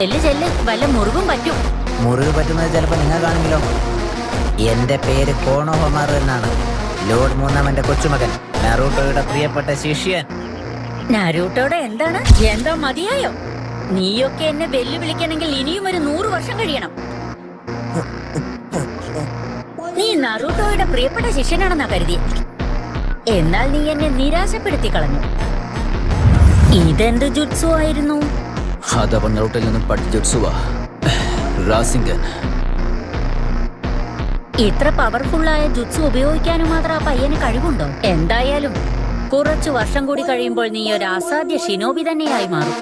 ചെല്ല് വല്ല മുറിവും പറ്റും. മുറിവ് പറ്റുന്നത് ചിലപ്പോ നിങ്ങൾ കാണുമല്ലോ. എന്റെ പേര് കോണോഹമാർ എന്നാണ്. ലോർഡ് മൂന്നാമന്റെ കൊച്ചുമകൻ, നറൂട്ടോയുടെ പ്രിയപ്പെട്ട ശിഷ്യൻ. നറൂട്ടോടെ എന്താണ്? എന്താ മതിയായോ? നീയൊക്കെ എന്നെ വെല്ലുവിളിക്കണമെങ്കിൽ ഇനിയും ഒരു 100 വർഷം കഴിയണം. നീ നറൂട്ടോയുടെ പ്രിയപ്പെട്ട ശിഷ്യനാണെന്നാ കരുതി. എന്നാൽ നീ എന്നെ നിരാശപ്പെടുത്തി കളഞ്ഞു. ഇതെന്ത് ജുട്സു ആയിരുന്നു? അതവൻ നറൂട്ടോയിൽ നിന്നും പഠിച്ച ജുട്സുവാ, റാസിംഗൻ. ഇത്ര പവർഫുള്ളായ ജുട്സു ഉപയോഗിക്കാനും മാത്രം ആ പയ്യന് കഴിവുണ്ടോ? എന്തായാലും കുറച്ചു വർഷം കൂടി കഴിയുമ്പോൾ നീ ഒരു അസാധ്യ ഷിനോബി തന്നെയായി മാറും.